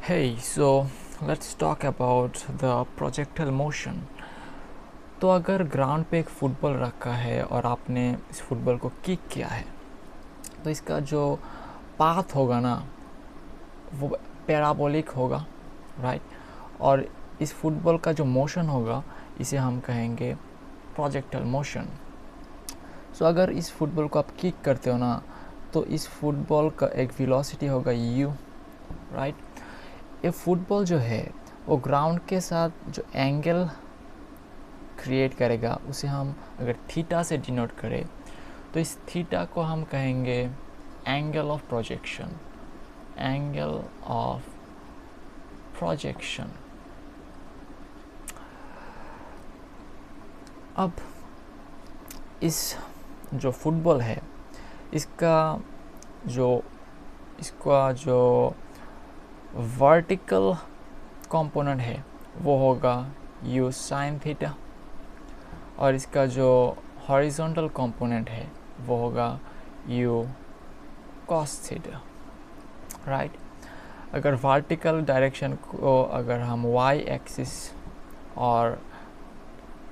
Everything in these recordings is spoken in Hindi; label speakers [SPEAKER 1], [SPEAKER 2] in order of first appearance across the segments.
[SPEAKER 1] Hey, so let's talk about the projectile motion. तो अगर ग्राउंड पे एक फुटबॉल रखा है और आपने इस फुटबॉल को किक किया है, तो इसका जो पाथ होगा ना, वो पैराबोलिक होगा, राइट? और इस फुटबॉल का जो मोशन होगा, इसे हम कहेंगे प्रोजेक्टाइल मोशन. सो अगर इस फुटबॉल को आप किक करते हो ना, तो इस फुटबॉल का एक वेलोसिटी होगा u, राइट? ये फुटबॉल जो है वो ग्राउंड के साथ जो एंगल क्रिएट करेगा, उसे हम अगर थीटा से डिनोट करें, तो इस थीटा को हम कहेंगे angle of projection. Angle of projection. अब इस जो फुटबॉल है, इसका जो वर्टिकल कंपोनेंट है वो होगा u साइन थीटा, और इसका जो हॉरिजॉन्टल कंपोनेंट है वो होगा u cos थीटा, राइट? अगर वर्टिकल डायरेक्शन को अगर हम y एक्सिस और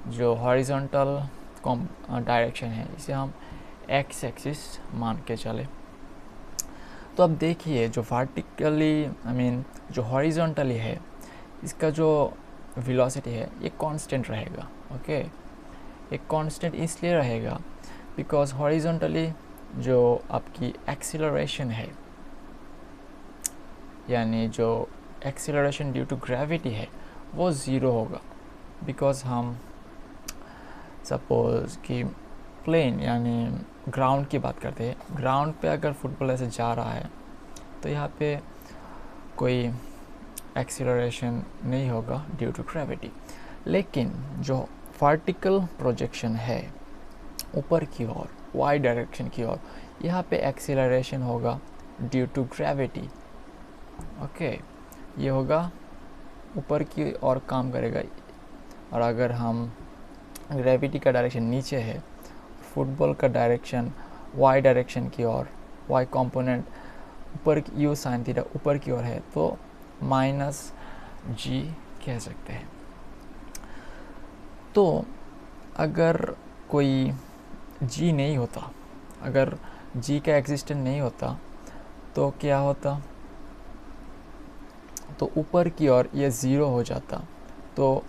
[SPEAKER 1] जो हॉरिजॉन्टल डायरेक्शन है इसे हम x एक्सिस मान के चले, तो अब देखिए जो वर्टिकली जो हॉरिजॉन्टली है, इसका जो वेलोसिटी है ये कांस्टेंट रहेगा. ओके, ये कांस्टेंट इसलिए रहेगा बिकॉज हॉरिजॉन्टली जो आपकी एक्सीलरेशन है, यानी जो एक्सीलरेशन ड्यू टू ग्रेविटी है, वो ज़ीरो होगा. बिकॉज हम सपोज कि प्लेन यानी ग्राउंड की बात करते हैं, ग्राउंड पे अगर फुटबॉल ऐसे जा रहा है तो यहाँ पे कोई एक्सीलरेशन नहीं होगा ड्यू टू ग्रेविटी. लेकिन जो वर्टिकल प्रोजेक्शन है ऊपर की ओर, वाई डायरेक्शन की ओर, यहाँ पे एक्सीलरेशन होगा ड्यू टू ग्रेविटी. ओके, ये होगा ऊपर की ओर काम करेगा. और अगर हम ग्रेविटी का डायरेक्शन नीचे है, फुटबॉल का डायरेक्शन वाई डायरेक्शन की ओर, वाई कंपोनेंट ऊपर u साइन थीटा ऊपर की ओर है, तो माइनस g कह सकते हैं. तो अगर कोई g नहीं होता, अगर g का एग्जिस्टेंस नहीं होता, तो क्या होता? तो ऊपर की ओर ये ज़ीरो हो जाता, तो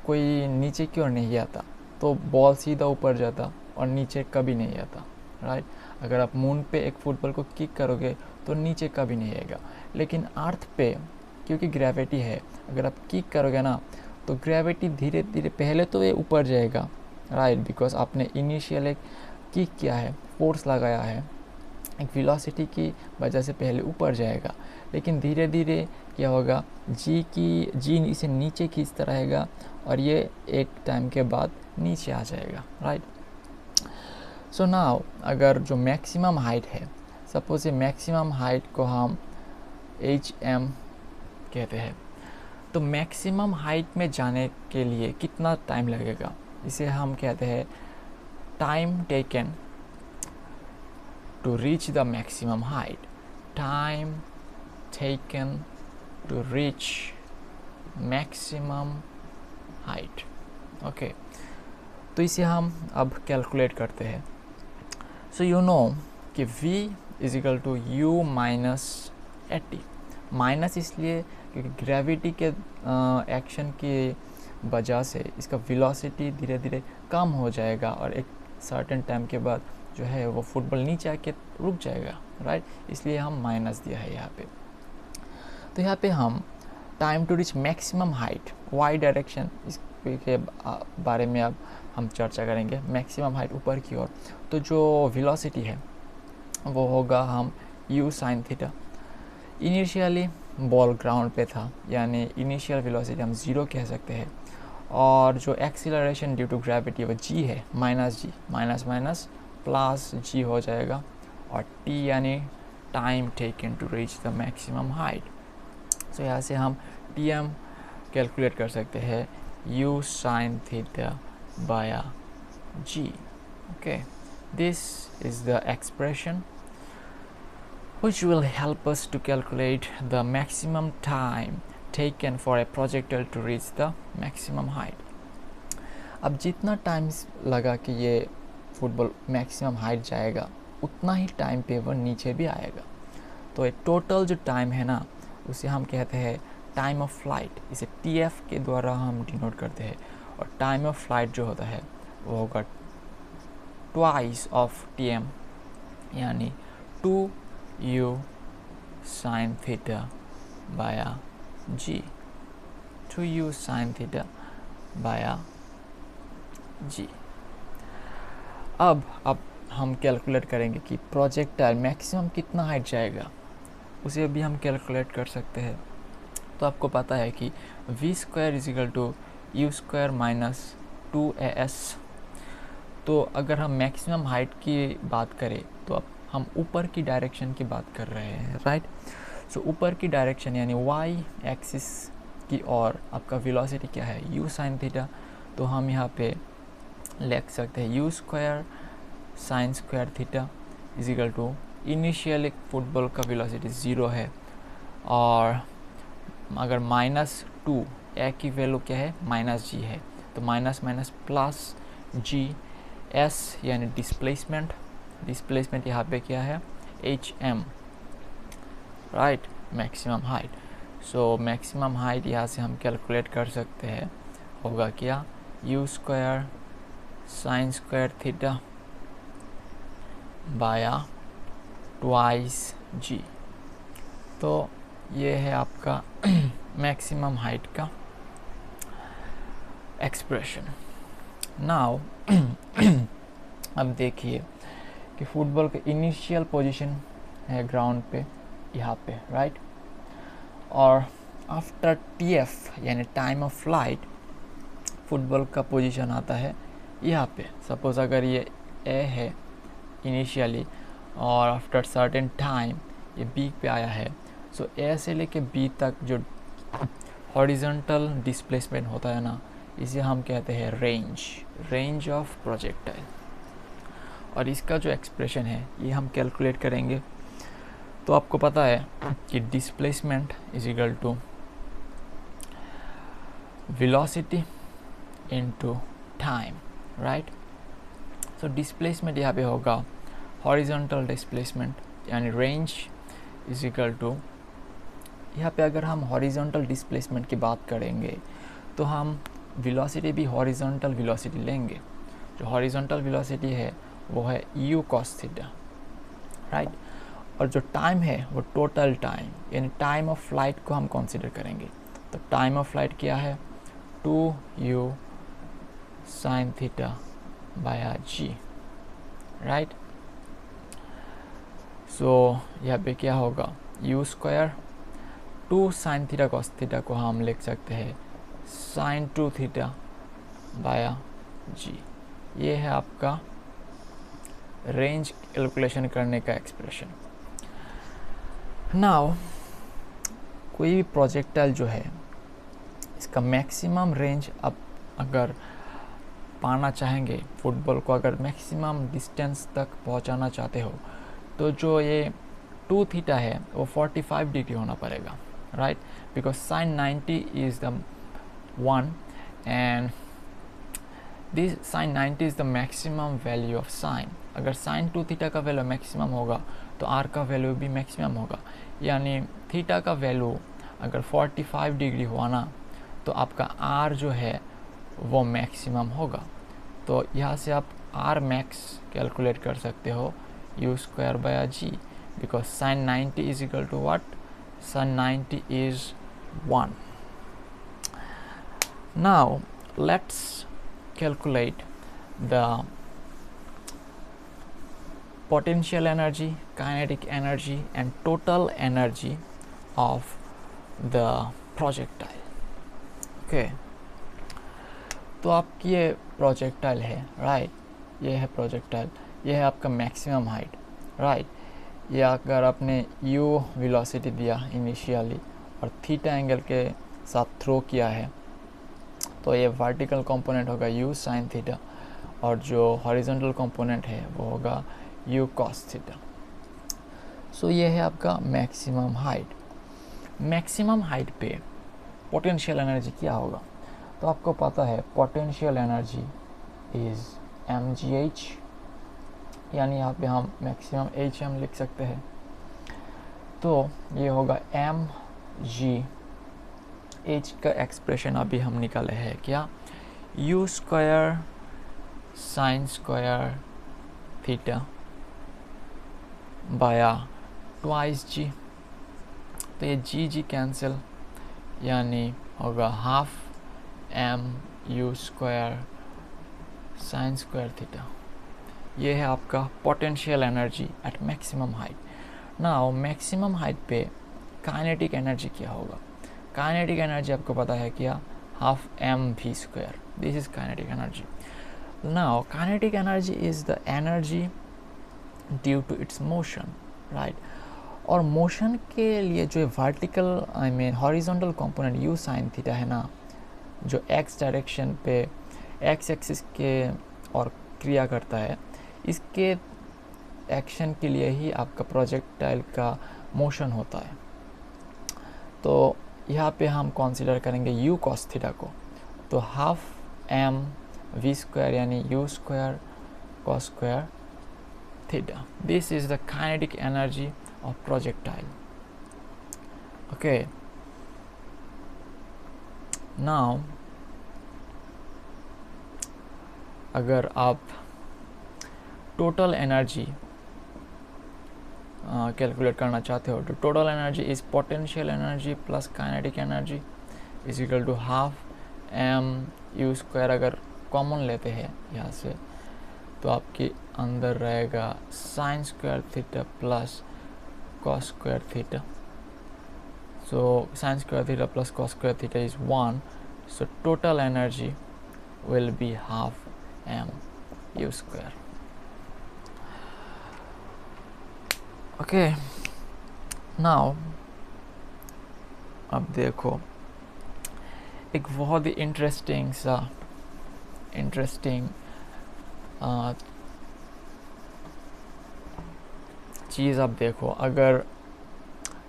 [SPEAKER 1] कोई नीचे की ओर नहीं आता, तो बॉल सीधा ऊपर जाता और नीचे कभी नहीं आता, राइट? अगर आप मून पे एक फुटबॉल को किक करोगे तो नीचे कभी नहीं आएगा. लेकिन अर्थ पे क्योंकि ग्रेविटी है, अगर आप किक करोगे ना, तो ग्रेविटी धीरे धीरे पहले तो ये ऊपर जाएगा, राइट? बिकॉज आपने इनिशियल एक किक किया है, फोर्स लगाया है, एक वेलोसिटी की वजह से पहले ऊपर जाएगा. लेकिन धीरे धीरे क्या होगा, जी इसे नीचे खींचता रहेगा और ये एक टाइम के बाद नीचे आ जाएगा, राइट? सो नाउ अगर जो मैक्सिमम हाइट है, सपोज ये मैक्सिमम हाइट को हम HM कहते हैं, तो मैक्सिमम हाइट में जाने के लिए कितना टाइम लगेगा, इसे हम कहते हैं time taken to reach the maximum height. Time taken to reach maximum height. Okay, तो इसे हम अब कैलकुलेट करते हैं. सो यू नो कि v is equal to u minus 80. Minus इसलिए क्योंकि ग्रेविटी के एक्शन की वजह से इसका वेलोसिटी धीरे धीरे कम हो जाएगा और एक सर्टेन टाइम के बाद जो है वो फुटबॉल नीचे आके रुक जाएगा, राइट? इसलिए हम माइनस दिया है यहाँ पे. तो यहाँ पे हम time to reach maximum height Y direction इसके बारे में अब हम चर्चा करेंगे. मैक्सिमम हाइट ऊपर की ओर, तो जो वेलोसिटी है वो होगा हम u sine theta. Initially ball ground पे था, यानी इनिशियल वेलोसिटी हम ज़ीरो कह सकते हैं, और जो एक्सीलरेशन ड्यू टू ग्रेविटी वो g है, minus G, minus minus plus g हो जाएगा, और t यानी time taken to reach the maximum height. So यहाँ से हम tm कैलकुलेट कर सकते हैं u sine theta by g. Okay, this is the expression. which will help us to calculate the maximum time taken for a projectile to reach the maximum height. अब जितना टाइम लगा कि ये फुटबॉल मैक्सिमम हाइट जाएगा, उतना ही टाइम पे वो नीचे भी आएगा. तो ये टोटल जो टाइम है ना, उसे हम कहते हैं टाइम ऑफ फ्लाइट. इसे TF के द्वारा हम डिनोट करते हैं. और टाइम ऑफ फ्लाइट जो होता है वो होगा ट्वाइस ऑफ TM, यानी 2u sin theta बाया g. 2u sin theta बाया g. अब हम कैलकुलेट करेंगे कि प्रोजेक्टाइल मैक्सिमम कितना हाइट जाएगा, उसे भी हम कैलकुलेट कर सकते हैं. तो आपको पता है कि v² = u² माइनस 2as. तो अगर हम मैक्सिमम हाइट की बात करें तो अब हम ऊपर की डायरेक्शन की बात कर रहे हैं, राइट. सो ऊपर की डायरेक्शन यानी y एक्सिस की ओर आपका वेलोसिटी क्या है, u sin थीटा. तो हम यहाँ पे लिख सकते हैं u² sin² theta = initially football का वेलोसिटी 0 है, और अगर -2 a की वैल्यू क्या है, -g है. तो minus minus plus g s यानी डिस्प्लेसमेंट यहाँ पे क्या है, hm, right, maximum height. So maximum height यहाँ से हम कैलकुलेट कर सकते हैं, होगा क्या, u² sin² theta by twice g. तो ये है आपका मैक्सिमम हाइट का एक्सप्रेशन. नाउ अब देखिए कि फुटबॉल का इनिशियल पोजीशन है ग्राउंड पे, यहाँ पे, राइट. और आफ्टर TF यानी टाइम ऑफ फ्लाइट फुटबॉल का पोजीशन आता है यहाँ पे. सपोज अगर ये A है इनिशियली और आफ्टर सर्टेन टाइम ये B पे आया है. सो A से लेके B तक जो हॉरिजॉन्टल डिस्प्लेसमेंट होता है ना, इसे हम कहते हैं रेंज ऑफ प्रोजेक्टाइल. और इसका जो एक्सप्रेशन है ये हम कैलकुलेट करेंगे. तो आपको पता है कि displacement = velocity into time, right. So displacement यहाँ पे होगा हॉरिजॉन्टल डिस्प्लेसमेंट यानी रेंज = यहाँ पे अगर हम हॉरिजॉन्टल डिस्प्लेसमेंट की बात करेंगे तो हम वेलोसिटी भी हॉरिजॉन्टल वेलोसिटी लेंगे. जो हॉरिजॉन्टल वेलोसिटी है वो है u cos थीटा, राइट. और जो टाइम है वो टोटल टाइम यानी टाइम ऑफ फ्लाइट को हम कंसीडर करेंगे. तो टाइम ऑफ फ्लाइट क्या है, 2u sin थीटा बाया g, राइट. सो यहाँ पे क्या होगा, u², 2 sin theta cos theta को हम लिख सकते हैं sin 2 थीटा बाया g. ये है आपका रेंज कैलकुलेशन करने का एक्सप्रेशन. नाउ कोई भी प्रोजेक्टाइल जो है इसका मैक्सिमम रेंज आप अगर पाना चाहेंगे, फुटबॉल को अगर मैक्सिमम डिस्टेंस तक पहुंचाना चाहते हो, तो जो ये 2 थीटा है वो 45 डिग्री होना पड़ेगा, right. Because sin 90 is the 1 and this sin 90 is the maximum value of sine. अगर sin 2 थीटा का वैल्यू मैक्सिमम होगा तो r का वैल्यू भी मैक्सिमम होगा. यानी थीटा का वैल्यू अगर 45 डिग्री हुआ ना, तो आपका r जो है वो मैक्सिमम होगा. तो यहाँ से आप r मैक्स कैलकुलेट कर सकते हो u² by g, because sin 90 is equal to what, sin 90 is 1. Now let's calculate the potential energy, kinetic energy and total energy of the projectile. Okay, तो आपकी ये प्रोजेक्टाइल है, राइट. ये है प्रोजेक्टाइल, ये है आपका मैक्सिमम हाइट, राइट. ये अगर आपने u वेलोसिटी दिया इनिशियली और थीटा एंगल के साथ थ्रो किया है, तो ये वर्टिकल कंपोनेंट होगा u sin थीटा और जो हॉरिजॉन्टल कंपोनेंट है वो होगा u cos थीटा. सो ये है आपका मैक्सिमम हाइट। मैक्सिमम हाइट पे पोटेंशियल एनर्जी क्या होगा? तो आपको पता है पोटेंशियल एनर्जी इज़ mgh, यानी यहाँ पे हम मैक्सिमम hm लिख सकते हैं। तो ये होगा mg, h का एक्सप्रेशन अभी हम निकाले हैं क्या, u square sine square theta by twice g। तो ये g कैंसिल, यानी होगा half m u square sine square theta. ये है आपका potential energy at maximum height. Now maximum height पे काइनेटिक एनर्जी क्या होगा? काइनेटिक एनर्जी आपको पता है क्या, half m v square, this is kinetic energy. Now kinetic energy is the energy due to its motion, right. और मोशन के लिए जो vertical I mean horizontal component u sine theta है ना, जो x डायरेक्शन पे x एक्सिस के और क्रिया करता है, इसके एक्शन के लिए ही आपका प्रोजेक्टाइल का मोशन होता है। तो यहाँ पे हम कंसीडर करेंगे u cos थीटा को, तो हाफ m v स्क्वायर यानी u square cos square theta. This is the kinetic energy of projectile. Okay, now अगर आप टोटल एनर्जी कैलकुलेट करना चाहते हो, तो total energy is potential energy plus kinetic energy is equal to half m u square. अगर कॉमन लेते हैं यहाँ से तो आपके अंदर रहेगा sine square theta plus cos square theta. So sine square theta plus cos square theta is 1, so total energy will be half m u square. Okay, now अब देखो एक बहुत ही इंटरेस्टिंग चीज़ आप देखो। अगर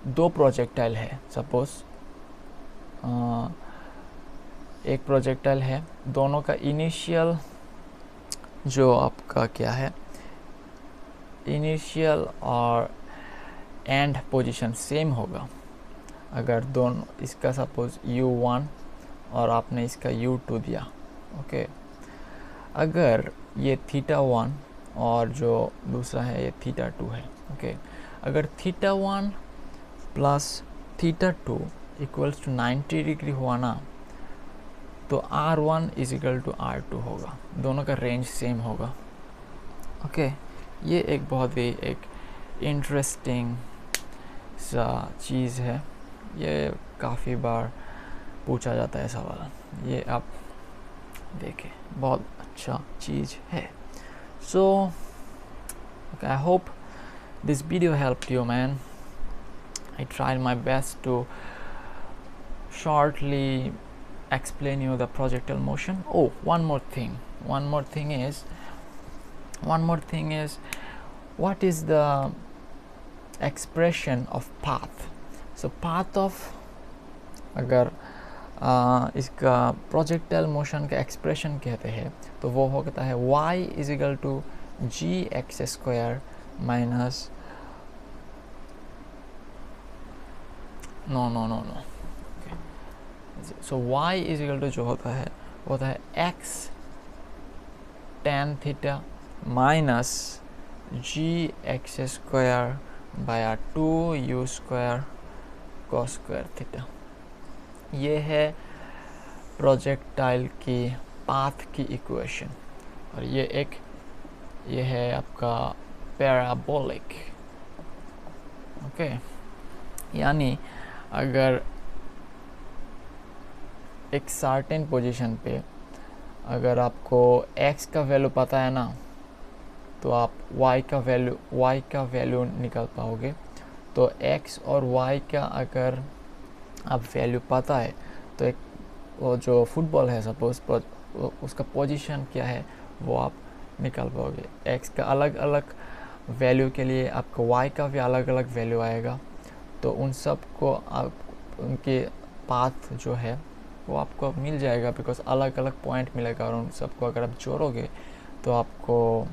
[SPEAKER 1] दो प्रोजेक्टाइल है, सपोज एक प्रोजेक्टाइल है, दोनों का इनिशियल जो आपका क्या है, इनिशियल और एंड पोजीशन सेम होगा। अगर दोनों, इसका सपोज u1 और आपने इसका u2 दिया, ओके। अगर ये θ1 और जो दूसरा है ये θ2 है, ओके। अगर θ1 प्लस θ2 इक्वल्स टू 90 डिग्री हुआ ना, तो R1 is equal to R2 होगा, दोनों का रेंज सेम होगा। ओके, ये एक बहुत ही एक इंटरेस्टिंग सा चीज़ है, ये काफ़ी बार पूछा जाता है सवाल, ये आप देखें, बहुत अच्छा चीज़ है। So I hope this video helped you man. I tried my best to shortly explain you the projectile motion. Oh, one more thing is what is the expression of path? So path of, अगर इसका प्रोजेक्टाइल मोशन का एक्सप्रेशन कहते हैं तो वो होता है y is equal to G X square minus no so y is equal to जो होता है x tan theta minus G X square by 2u square cos square theta. ये है प्रोजेक्टाइल की पाथ की इक्वेशन, और ये है आपका पैराबोलिक। ओके, यानी अगर एक सर्टेन पोजीशन पे अगर आपको x का वैल्यू पता है ना, तो आप y का वैल्यू निकाल पाओगे। तो x और y का अगर आप वैल्यू पता है तो एक वो जो फुटबॉल है सपोज उसका पोजीशन क्या है वो आप निकाल पाओगे। x का अलग अलग वैल्यू के लिए आपका y का भी अलग अलग वैल्यू आएगा, तो उन सब को आप उनके पाथ जो है वो आपको मिल जाएगा, बिकॉज अलग अलग पॉइंट मिलेगा, और उन सबको अगर आप जोड़ोगे तो आपको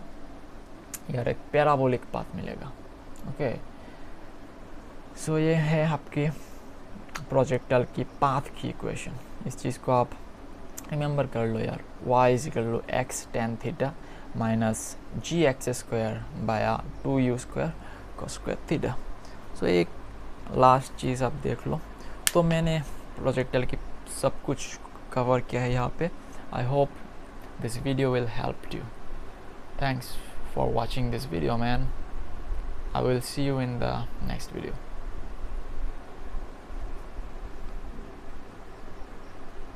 [SPEAKER 1] यार एक पैराबोलिक पाथ मिलेगा। ओके, सो ये है आपकी प्रोजेक्टाइल की पाथ की इक्वेशन। इस चीज़ को आप रिमेंबर कर लो यार, y is equal to X tan theta minus G X square by 2u square cos square theta. So एक लास्ट चीज़ आप देख लो, तो मैंने प्रोजेक्टाइल की सब कुछ कवर किया है यहाँ पे। आई hope this video will help you. Thanks for watching this video man. I will see you in the next video.